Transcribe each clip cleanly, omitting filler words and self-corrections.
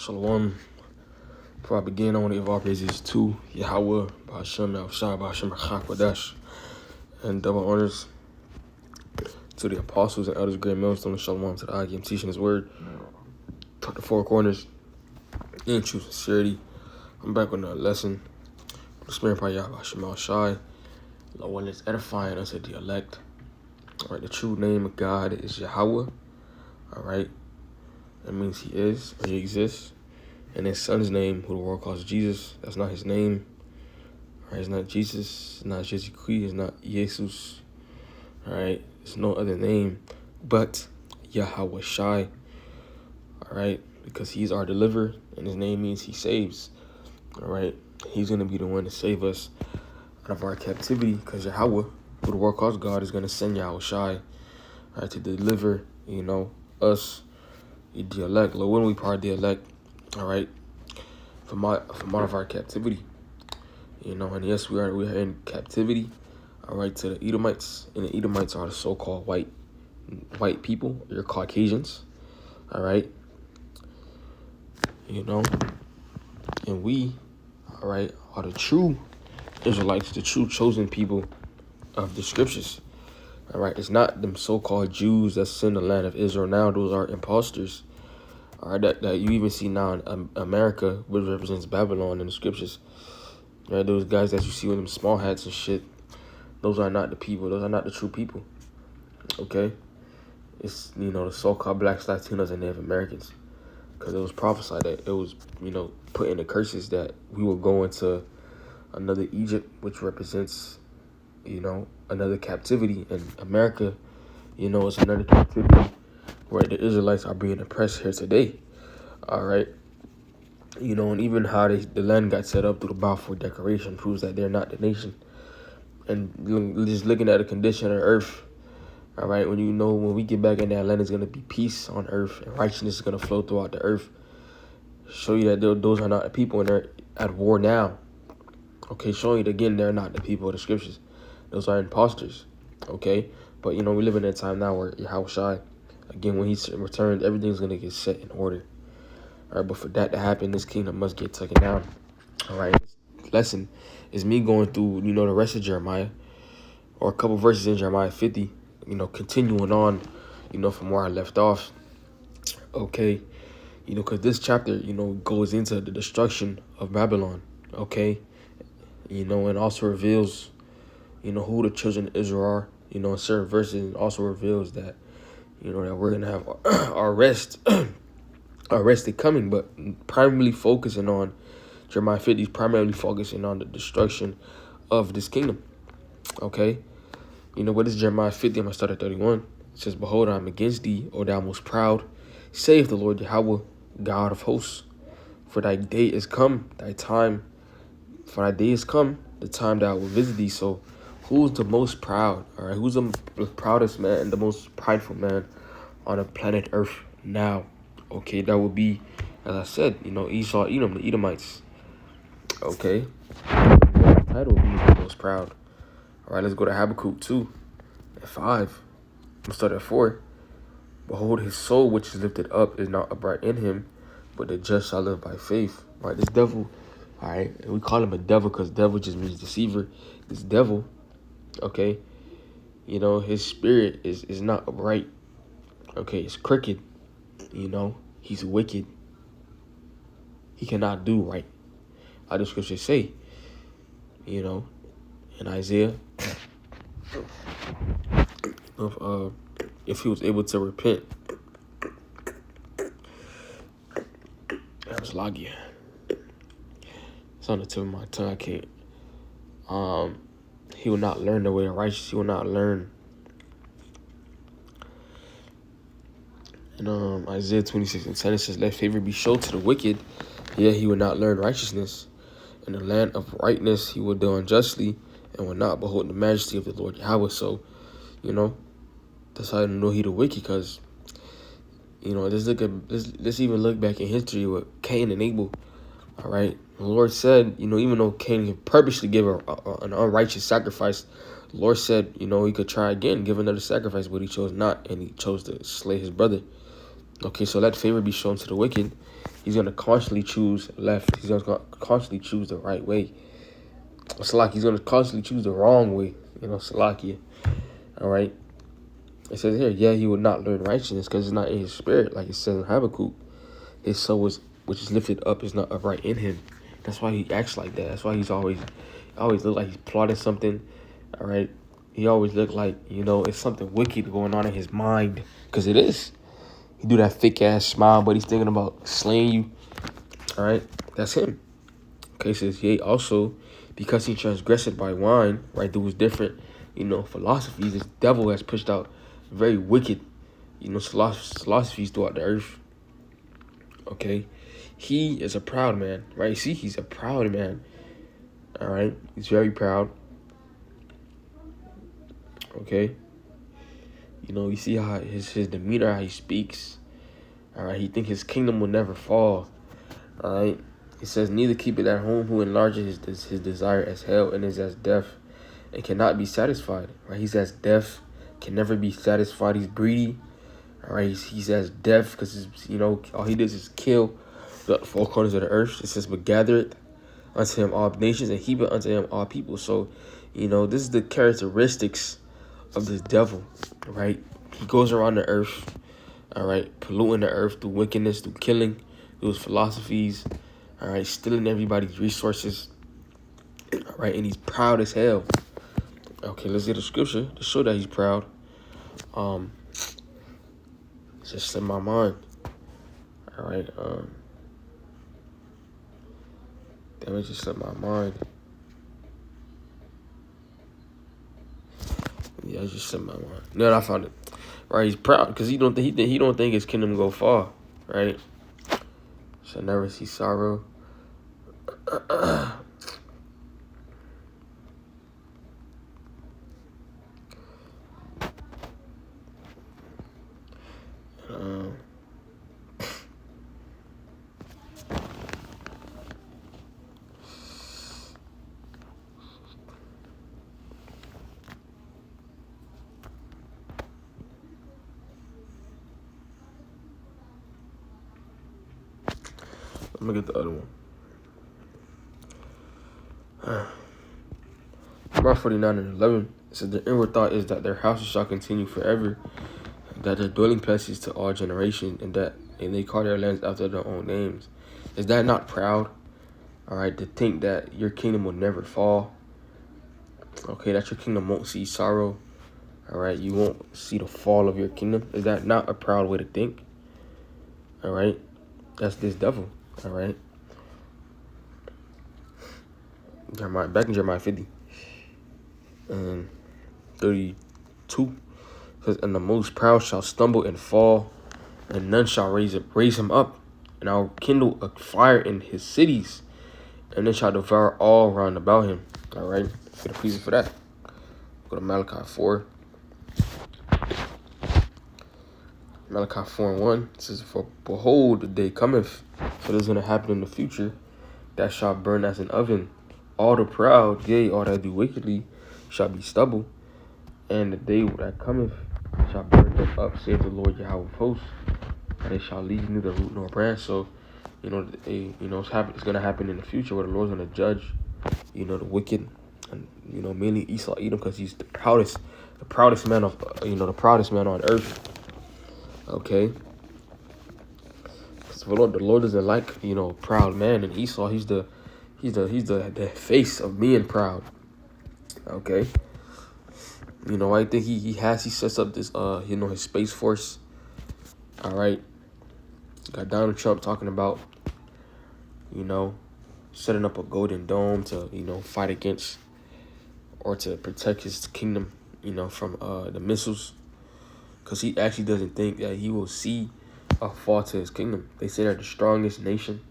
Shalom. Before I begin, I want to give all praises to Yahweh, Ba'ashem, Al-Shai, Ba'ashem, Chakwadesh, and double honors to the apostles and elders, great millstone, and Shalom to the Agim, teaching his word, taught the four corners, in true sincerity. I'm back with another lesson. The spirit of Yahweh, Ba'ashem, Al-Shai, the one that's edifying us at the elect. All right, the true name of God is Yahweh. All right, that means he is, or he exists. And his son's name, who the world calls Jesus, that's not his name. All right, it's not Jesus, it's not Jesus Christ, it's not Jesus. All right, there's no other name but Yahweh Shai. All right, because he's our deliverer, and his name means he saves. All right, he's going to be the one to save us out of our captivity, because Yahweh, who the world calls God, is going to send Yahweh Shai, all right, to deliver, us, the elect. Lord, when we part of the elect, all right, from out of our captivity, and yes, we are in captivity, all right, to the Edomites, and the Edomites are the so-called white people, you're Caucasians, all right, and we, all right, are the true Israelites, the true chosen people of the scriptures, all right. It's not them so-called Jews that's in the land of Israel now. Those are imposters. All right, that you even see now in America, which represents Babylon in the scriptures. Right, those guys that you see with them small hats and shit, those are not the people. Those are not the true people. Okay? It's, the so-called blacks, Latinos, and Native Americans. Because it was prophesied that it was, put in the curses that we will go into another Egypt, which represents, another captivity. And America, it's another captivity where the Israelites are being oppressed here today. All right. And even how the land got set up through the Balfour Declaration proves that they're not the nation. And just looking at the condition of the earth, all right, when we get back in that land, it's going to be peace on earth and righteousness is going to flow throughout the earth. Show you that those are not the people and they're at war now. Okay, showing you that, again, they're not the people of the scriptures. Those are imposters. Okay, but, we live in a time now where Yahweh Shai, again, when he returns, everything's going to get set in order. All right, but for that to happen, this kingdom must get taken down. All right, this lesson is me going through, the rest of Jeremiah, or a couple verses in Jeremiah 50, continuing on, from where I left off. Okay, because this chapter, goes into the destruction of Babylon. Okay, and also reveals, who the children of Israel are. In certain verses, it also reveals that, that we're going to have our rest. Arrested coming, but primarily focusing on Jeremiah 50, primarily focusing on the destruction of this kingdom. Okay, what is Jeremiah 50? I'm gonna start at 31. It says, "Behold, I am against thee, O thou most proud, saith the Lord Yahweh, God of hosts. For thy day is come, the time that I will visit thee." So, who's the most proud? All right, who's the proudest man and the most prideful man on the planet Earth now? Okay, that would be, as I said, Esau, Edom, the Edomites. Okay, the title would be the most proud. All right, let's go to Habakkuk 2 at 5. I'm gonna start at 4. "Behold, his soul which is lifted up is not upright in him, but the just shall live by faith." All right, this devil, all right, and we call him a devil because devil just means deceiver. This devil, okay, his spirit is not upright. Okay, it's crooked. He's wicked. He cannot do right. How the scriptures say, in Isaiah, if he was able to repent, that was Lagia. It's on the tip of my tongue. I can't. He will not learn the way of righteousness. He will not learn. In Isaiah 26:10, it says, "Let favor be showed to the wicked, yet he will not learn righteousness. In the land of rightness he will do unjustly, and will not behold the majesty of the Lord Yahweh." So, that's how I know he the wicked, because, let's even look back in history with Cain and Abel. All right, the Lord said, even though Cain purposely gave an unrighteous sacrifice, the Lord said, he could try again, give another sacrifice, but he chose not, and he chose to slay his brother. Okay, so let favor be shown to the wicked. He's going to constantly choose left. He's going to constantly choose the right way. Salaki, he's going to constantly choose the wrong way. Salakia. All right. It says here, yeah, he would not learn righteousness because it's not in his spirit, like it says in Habakkuk. His soul which is lifted up is not upright in him. That's why he acts like that. That's why he's always look like he's plotting something. All right. He always look like, it's something wicked going on in his mind. Because it is. He do that fake ass smile, but he's thinking about slaying you. All right. That's him. Okay, it says, yea, also, because he transgressed by wine, right, there was different, philosophies. This devil has pushed out very wicked, philosophies throughout the earth. Okay. He is a proud man, right? See, he's a proud man. All right. He's very proud. Okay. You see how his demeanor, how he speaks. All right. He think his kingdom will never fall. All right. He says, neither keep it at home who enlarges his desire as hell and is as deaf and cannot be satisfied. Right. He's as deaf, can never be satisfied. He's greedy. All right. He's as deaf because, all he does is kill the four corners of the earth. It says, but gathereth unto him all nations and heapeth unto him all people. So, this is the characteristics of this devil, right? He goes around the earth, all right, polluting the earth through wickedness, through killing, through his philosophies, all right, stealing everybody's resources, all right, and he's proud as hell. Okay, let's get a scripture to show that he's proud. It's just in my mind. All right, damn, it just slipped my mind. Yeah, it's just slipped my mind. No, I found it. Right, he's proud because he don't think his kingdom go far. Right, shall never see sorrow. I'm gonna get the other one. Mark 49 and 11 says, the inward thought is that their houses shall continue forever, that their dwelling places to all generations, and they call their lands after their own names. Is that not proud? All right, to think that your kingdom will never fall. Okay, that your kingdom won't see sorrow. All right, you won't see the fall of your kingdom. Is that not a proud way to think? All right, that's this devil. All right. Back in Jeremiah 50 and 32 says, and the most proud shall stumble and fall, and none shall raise him up. And I will kindle a fire in his cities, and it shall devour all round about him. All right, get a reason for that. Go to Malachi 4. Malachi 4 and 1 says, for behold, the day cometh, so this is going to happen in the future, that shall burn as an oven. All the proud, yea, all that do wickedly, shall be stubble. And the day that cometh shall burn them up, saith the Lord Yahweh of hosts. And they shall leave neither root nor branch. So, it's going to happen in the future where the Lord's going to judge, the wicked. And, mainly Esau, Edom, because he's the proudest man of, the proudest man on earth. Okay. Because the Lord doesn't like, proud man. And Esau, he's the face of being proud. Okay. I think he sets up this his Space Force. All right. Got Donald Trump talking about setting up a golden dome to fight against or to protect his kingdom from the missiles, because he actually doesn't think that he will see a fall to his kingdom. They say they're the strongest nation.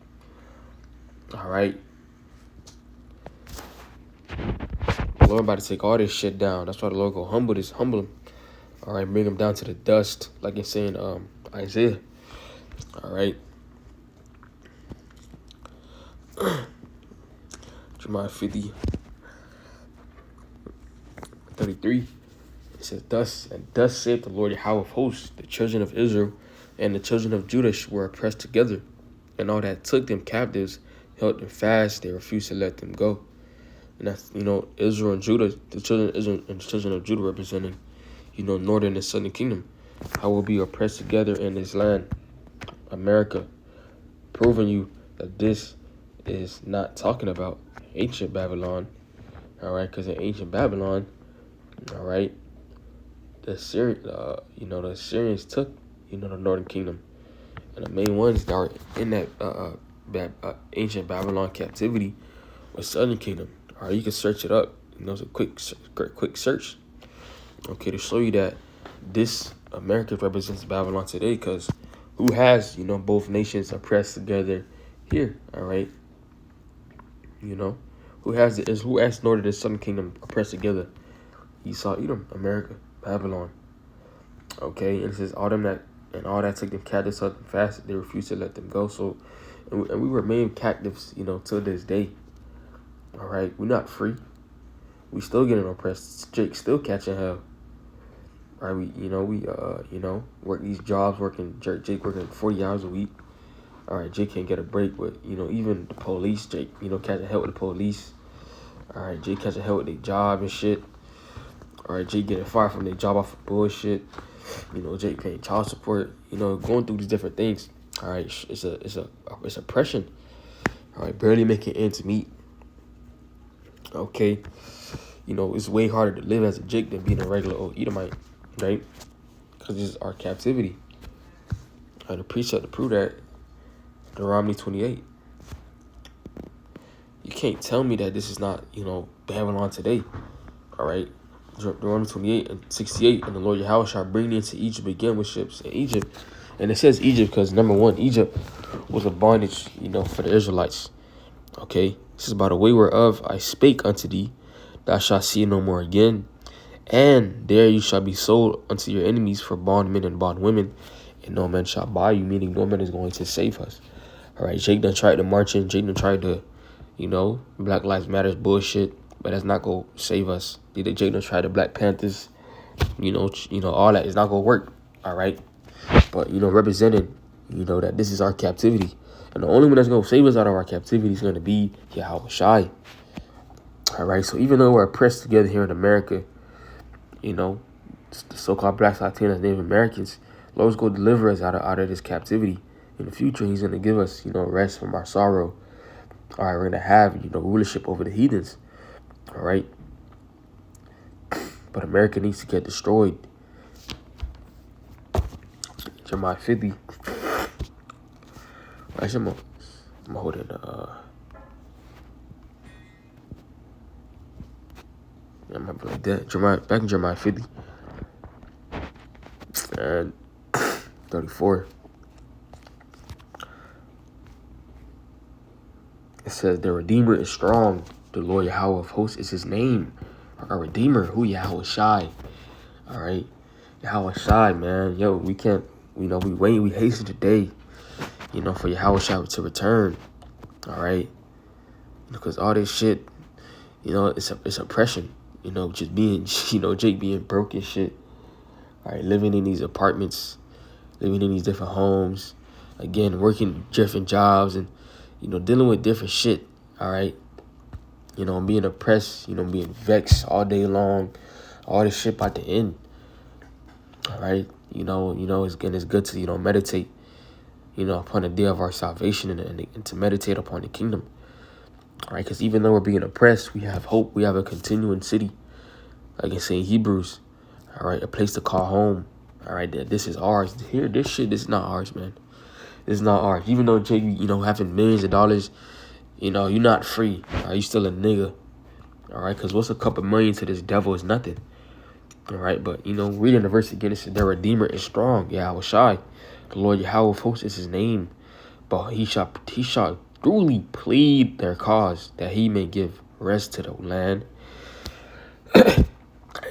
All right. The Lord about to take all this shit down. That's why the Lord go humble him. All right, bring him down to the dust, like it's saying Isaiah. All right. Jeremiah 50, 33. It says, thus saith the Lord Yahweh of hosts, the children of Israel, And the children of Judah were oppressed together, and all that took them captives held them fast. They refused to let them go. And that's, Israel and Judah, the children of Israel and the children of Judah representing, northern and southern kingdom. How will be oppressed together in this land, America, proving you that this is not talking about ancient Babylon, all right? Because in ancient Babylon, all right, the Assyrians took, the northern kingdom, and the main ones that are in that ancient Babylon captivity was southern kingdom. All right, you can search it up. It's a quick search. Okay, to show you that this America represents Babylon today, because who has, both nations oppressed together here, all right? Who has northern and southern kingdom oppressed together? Esau, Edom, America, Babylon. Okay, and it says all that took them captives up and fast. They refused to let them go. So, and we remain captives, till this day. All right, we're not free. We still getting oppressed. Jake still catching hell. All right, we work these jobs, Jake working 40 hours a week. All right, Jake can't get a break, but even the police, Jake, catching hell with the police. All right, Jake catching hell with their job and shit. All right, Jake getting fired from their job off of bullshit. Jake paying child support. Going through these different things. All right, it's oppression. All right, barely making ends meet. Okay, it's way harder to live as a Jake than being a regular old Edomite, right? Because this is our captivity. And the precept to prove that, Deuteronomy 28. You can't tell me that this is not, Babylon today. All right, Deuteronomy 28 and 68, and the Lord Yahweh shall bring thee into Egypt again with ships in Egypt. And it says Egypt because, number one, Egypt was a bondage, for the Israelites. Okay, this is by the way whereof I spake unto thee, thou shalt see no more again. And there you shall be sold unto your enemies for bondmen and bondwomen, and no man shall buy you, meaning no man is going to save us. All right, Jake done tried to march in. Jake done tried to, Black Lives Matter bullshit, but that's not going to save us. Jake done tried the Black Panthers, all that is not going to work. All right, but, representing, that this is our captivity. And the only one that's going to save us out of our captivity is going to be Yahweh Shai. All right, so even though we're oppressed together here in America, the so-called Blacks, Latinos, Native Americans, Lord's going to deliver us out of this captivity. In the future, he's going to give us, rest from our sorrow. All right, we're going to have, rulership over the heathens. All right. But America needs to get destroyed. Jeremiah 50. Actually, I'm holding I remember like that. Back in Jeremiah 50 and 34. It says, the Redeemer is strong. The Lord Yahweh of hosts is his name. Our Redeemer, who Yahweh Shai. All right. Yahweh Shai, man. Yo, we can't, we hasten today, for Yahweh Shai to return. All right. Because all this shit, it's oppression. Just being, Jake being broke and shit. All right. Living in these apartments, living in these different homes. Again, working different jobs and, dealing with different shit, all right? Being oppressed, being vexed all day long, all this shit about to end, all right? It's good to, meditate, upon the day of our salvation and to meditate upon the kingdom, all right? Because even though we're being oppressed, we have hope. We have a continuing city, like it's in Hebrews, all right? A place to call home, all right? That this is ours. Here, this is not ours, man. It's not ours. Even though Jake, having millions of dollars, you're not free. Right? You still a nigga. All right, because what's a couple million to this devil is nothing. All right, but reading the verse again, it says, "The Redeemer is strong." Yahweh Shai, the Lord Yahweh of hosts is his name, but he shall truly plead their cause, that he may give rest to the land and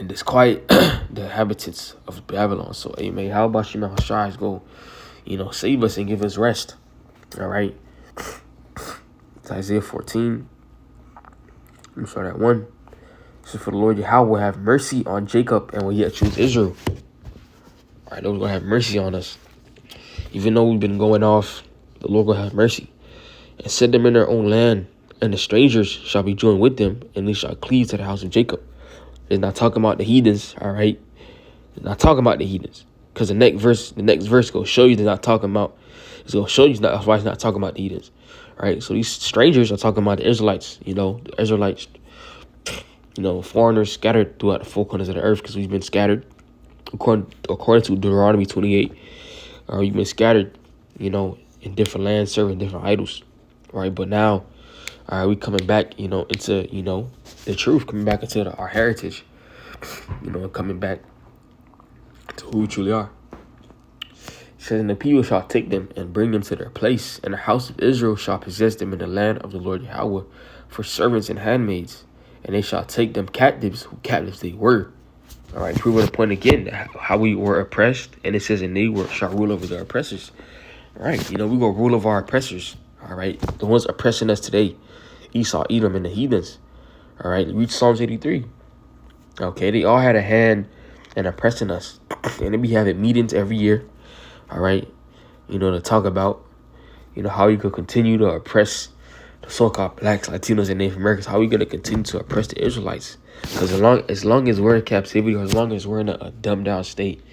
disquiet the inhabitants of Babylon. So, amen. How about you, Shai, go? Save us and give us rest. All right. It's Isaiah 14. Let me start at 1. So for the Lord Yahweh will have mercy on Jacob and will yet choose Israel. All right, those will have mercy on us. Even though we've been going off, the Lord will have mercy. And set them in their own land, and the strangers shall be joined with them, and they shall cleave to the house of Jacob. It's not talking about the heathens, all right? It's not talking about the heathens. Because the next verse will show you they're not talking about, it's going to show you that's why it's not talking about the heathens. All right, so these strangers are talking about the Israelites, the Israelites, foreigners scattered throughout the four corners of the earth, because we've been scattered. According to Deuteronomy 28, we've been scattered, in different lands, serving different idols. Right, but now, we coming back, into, the truth, coming back into our heritage, coming back to who we truly are. It says, and the people shall take them and bring them to their place, and the house of Israel shall possess them in the land of the Lord Yahweh for servants and handmaids, and they shall take them captives, who captives they were. All right, proving the point again, how we were oppressed, and it says, and they shall rule over their oppressors. All right, we gonna rule over our oppressors. All right, the ones oppressing us today, Esau, Edom, and the heathens. All right, read Psalms 83. Okay, they all had a hand in oppressing us, and then we have meetings every year. All right, to talk about, how we could continue to oppress the so-called blacks, Latinos, and Native Americans. How we gonna continue to oppress the Israelites? Because as long as we're in captivity, or as long as we're in a dumbed down state,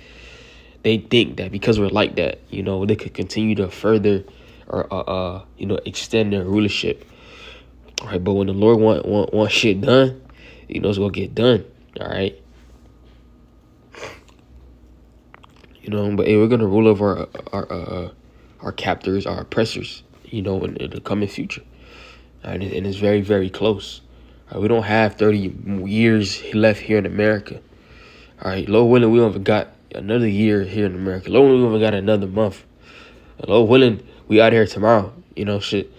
they think that because we're like that, they could continue to further or extend their rulership. All right, but when the Lord want shit done, it's gonna get done. All right. But hey, we're gonna rule over our captors, our oppressors, in the coming future. And it's very, very close. We don't have 30 years left here in America. All right, Lord willing, we only got another year here in America. Lord willing, we only got another month. Lord willing, we out here tomorrow. Shit.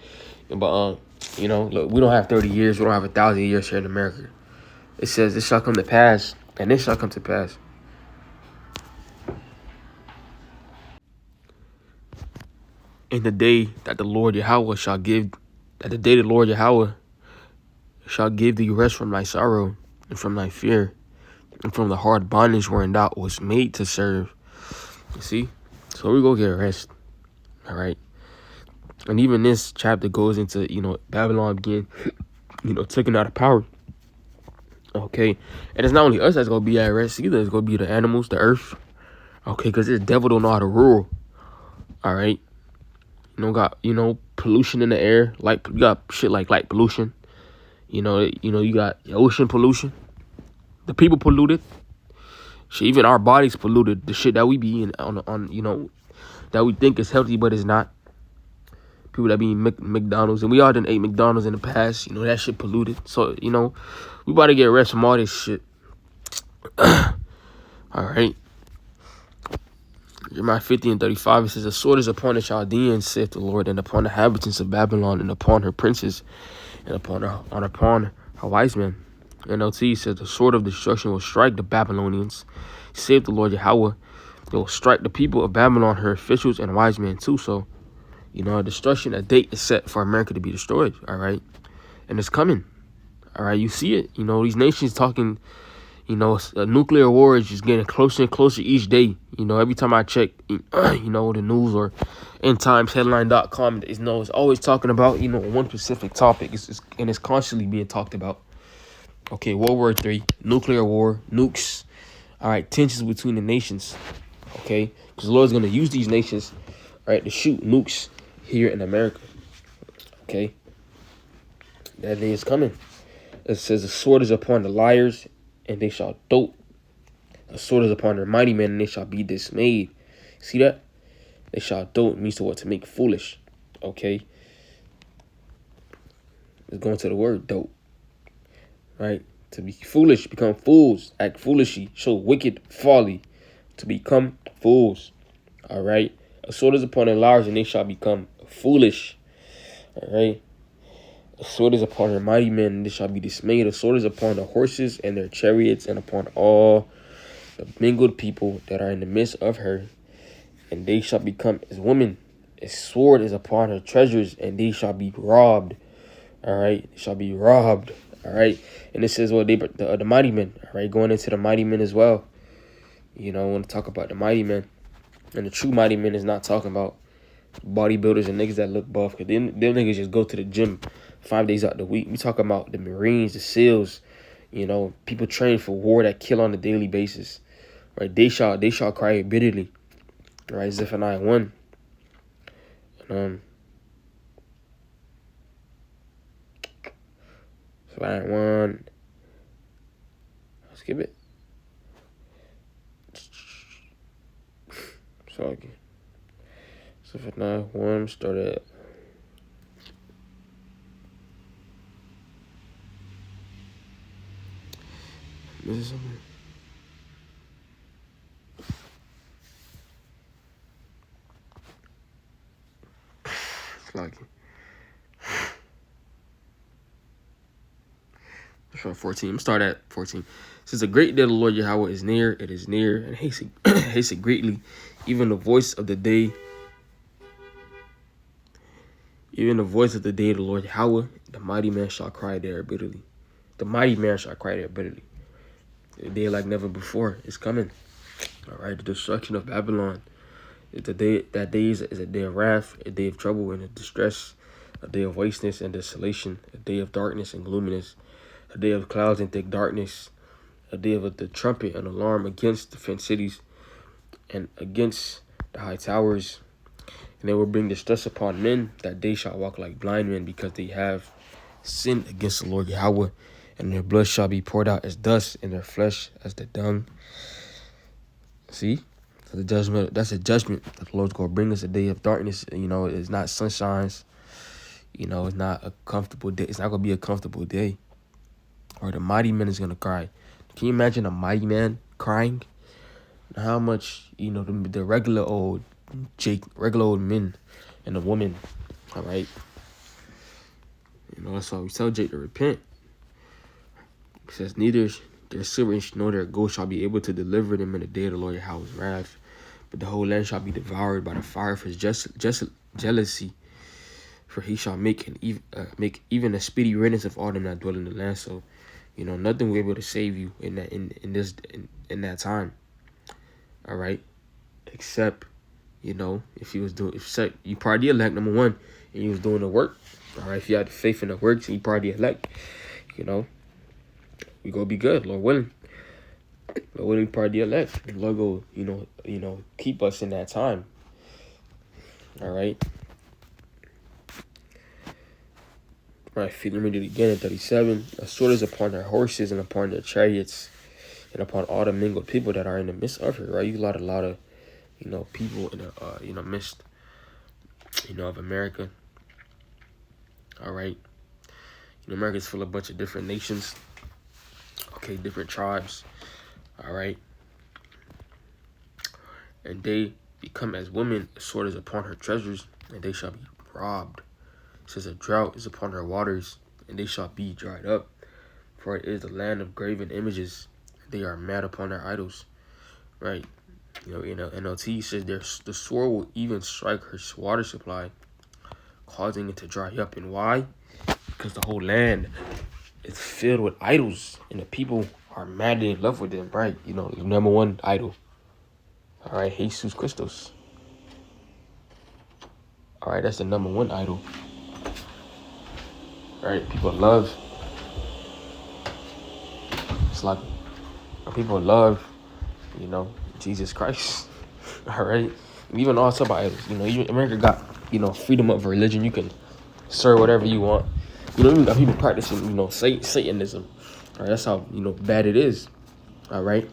But look, we don't have 30 years. We don't have 1,000 years here in America. It says this shall come to pass, and this shall come to pass. In the day that the Lord Yahweh shall give, shall give thee rest from thy sorrow, and from thy fear, and from the hard bondage wherein thou was made to serve. You see? So we go get rest. All right. And even this chapter goes into, Babylon being, taken out of power. Okay. And it's not only us that's going to be at rest either. It's going to be the animals, the earth. Okay. Because this devil don't know how to rule. All right. Got, pollution in the air. You got shit like light pollution. You got ocean pollution. The people polluted. Shit, even our bodies polluted. The shit that we be eating on that we think is healthy, but it's not. People that be eating McDonald's, and we all done ate McDonald's in the past. That shit polluted. So, we about to get rest from all this shit. All right. Jeremiah 50:35, it says, the sword is upon the Chaldeans, saith the Lord, and upon the inhabitants of Babylon, and upon her princes, and upon her wise men. NLT says, the sword of destruction will strike the Babylonians, saith the Lord Yahweh. It will strike the people of Babylon, her officials, and wise men too. So, destruction, a date is set for America to be destroyed, all right? And it's coming, all right? You see it. These nations talking, a nuclear war is just getting closer and closer each day. Every time I check, the news or endtimesheadline.com, it's always talking about, one specific topic. It's constantly being talked about. Okay, World War III, nuclear war, nukes, all right, tensions between the nations, okay? Because the Lord's going to use these nations, all right, to shoot nukes here in America, okay? That day is coming. It says, the sword is upon the liars, and they shall dote. The sword is upon their mighty men, and they shall be dismayed. See that? They shall dote means to what? To make foolish, okay? It's going to the word dote. Right? To be foolish, become fools, act foolishly, show wicked folly, to become fools. All right? A sword is upon their liars, and they shall become foolish. All right? A sword is upon their mighty men, and they shall be dismayed. A sword is upon the horses and their chariots, and upon all the mingled people that are in the midst of her, and they shall become as women. A sword is upon her treasures, and they shall be robbed. All right? They shall be robbed. All right, and it says, well, the mighty men, all right, going into the mighty men as well. I want to talk about the mighty men. And the true mighty men is not talking about bodybuilders and niggas that look buff, because them niggas just go to the gym 5 days out the week. We talking about the Marines, the SEALs, people train for war that kill on a daily basis. Right? They shall cry bitterly. Right? Zephaniah 1. Zephaniah 1. Skip it. Sorry. Zephaniah 1 started. This is something. Like 14. Start at 14. Since the great day of the Lord Yahweh is near, it is near, and haste it greatly. Even the voice of the day of the Lord Yahweh, the mighty man shall cry there bitterly. The mighty man shall cry there bitterly. A day like never before is coming. All right, the destruction of Babylon. That day is a day of wrath, a day of trouble and distress, a day of wasteness and desolation, a day of darkness and gloominess, a day of clouds and thick darkness, a day of the trumpet and alarm against the fenced cities and against the high towers. And they will bring distress upon men, that they shall walk like blind men, because they have sinned against the Lord Yahweh, and their blood shall be poured out as dust, and their flesh as the dung. See? So that's a judgment that the Lord's going to bring us, a day of darkness. It's not sunshines. It's not a comfortable day. It's not going to be a comfortable day. Or the mighty man is going to cry. Can you imagine a mighty man crying? How much, the regular old men and the woman, all right? That's why we tell Jake to repent. It says, neither their silver nor their gold shall be able to deliver them in the day of the Lord Yahweh's wrath. But the whole land shall be devoured by the fire of his jealousy. For he shall make even a speedy riddance of all them that dwell in the land. So, nothing will be able to save you in that time. All right, except if you part of the elect, number one, and you was doing the work. All right, if you had the faith in the works and you part of the elect, we gonna be good, Lord willing. Lord willing, part of the elect. Lord go, keep us in that time. All right. Right, let me read it again at 37. A sword is upon their horses and upon their chariots and upon all the mingled people that are in the midst of it. Right, you got a lot of, people in the midst, of America. All right, America's full of a bunch of different nations. Okay, different tribes. All right, and they become as women. A sword is upon her treasures, and they shall be robbed. It says a drought is upon her waters, and they shall be dried up. For it is the land of graven images. They are mad upon their idols. Right? NLT says the sword will even strike her water supply, causing it to dry up. And why? Because the whole land is filled with idols, and the people are madly in love with them. Right? The number one idol. All right, Jesus Christos. All right, that's the number one idol. Right, people love. It's like people love, Jesus Christ. All right, even all type of idols. Even America got freedom of religion. You can serve whatever you want. Even got people practicing Satanism. All right, that's how bad it is. All right.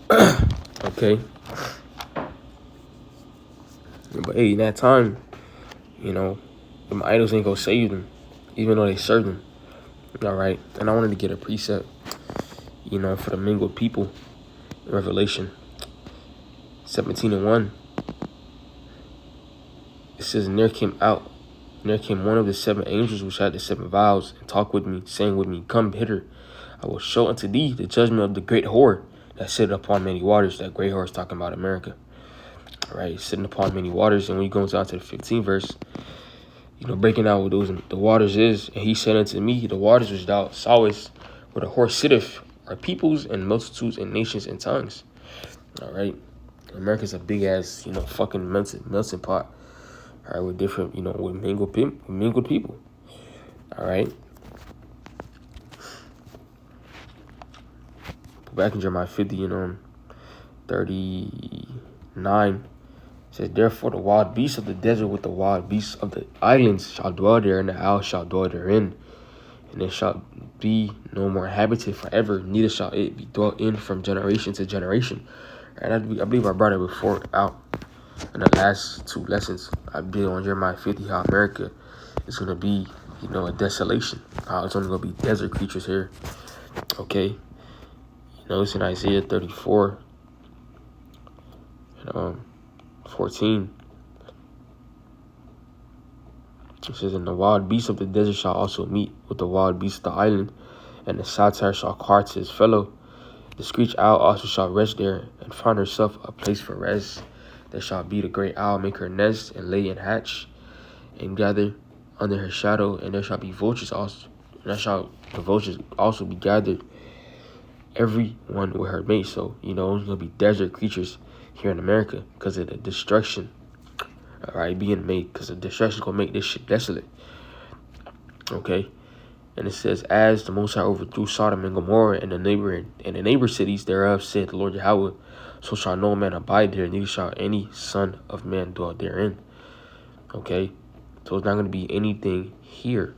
Okay. But hey, in that time, them idols ain't gonna save them, even though they serve them. All right, and I wanted to get a precept, for the mingled people in Revelation 17:1. It says, and there came one of the seven angels which had the seven vials, and talked with me, saying with me, come hither, I will show unto thee the judgment of the great whore that sitteth upon many waters. That great whore is talking about America. All right, sitting upon many waters. And when you go down to the 15th verse, breaking out what the waters is. And he said unto me, the waters which thou sawest, where the horse sitteth, are peoples and multitudes and nations and tongues. All right. America's a big ass, fucking melting pot. All right, with different, with mingled people. All right. Back in Jeremiah 50, 39, it says, therefore the wild beasts of the desert with the wild beasts of the islands shall dwell there, and the owl shall dwell therein. And it shall be no more habited forever, neither shall it be dwelt in from generation to generation. And I believe I brought it before out in the last 2 lessons. I did on Jeremiah 50 how America is going to be, a desolation. How it's only going to be desert creatures here. Okay. It's in Isaiah 34, 14. It says, and the wild beasts of the desert shall also meet with the wild beasts of the island, and the satyr shall cry to his fellow. The screech owl also shall rest there, and find herself a place for rest. There shall be the great owl make her nest, and lay and hatch, and gather under her shadow, and there shall be vultures also. And the vultures also be gathered, every one with her mate. So, there's going to be desert creatures here in America because of the destruction, all right, being made, because the destruction is going to make this shit desolate. Okay. And it says, as the Most High overthrew Sodom and Gomorrah and the neighbor cities thereof, said the Lord Yahweh, so shall no man abide there, neither shall any son of man dwell therein. Okay. So it's not going to be anything here.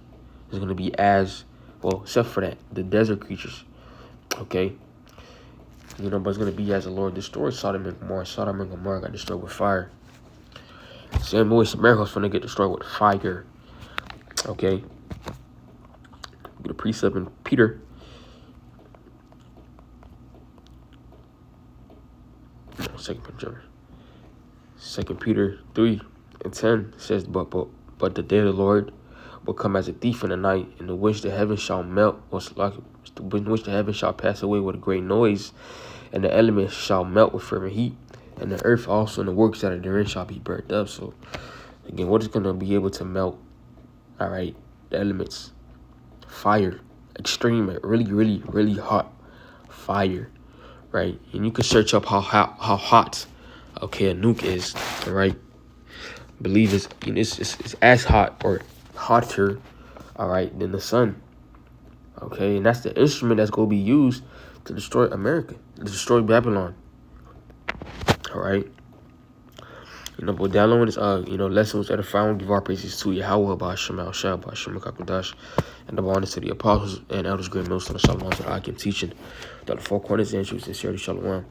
It's going to be except for that, the desert creatures. Okay. But it's going to be as the Lord destroyed Sodom and Gomorrah. Sodom and Gomorrah got destroyed with fire. Same way, America's going to get destroyed with fire. Okay. The precept in Peter. Second Peter 3:10 says, but the day of the Lord will come as a thief in the night, in which the heavens shall melt, in which the heavens shall pass away with a great noise, and the elements shall melt with fervent heat, and the earth also and the works that are therein shall be burnt up. So, again, what is going to be able to melt? All right, the elements, fire, extreme, really, really, really hot fire, right? And you can search up how hot, okay, a nuke is, all right? I believe it's as hot or hotter, all right, than the sun. Okay, and that's the instrument that's going to be used to destroy America, to destroy Babylon. All right. But download this, lessons that are found. Give our praises to Yahweh, Ba'ashem Al-Shah, Ba'ashem Kakudash, and the honors to the apostles and elders, great millstone, Shalom, to the Akim teaching, that the 4 corners and truth, sincerity, Shalom.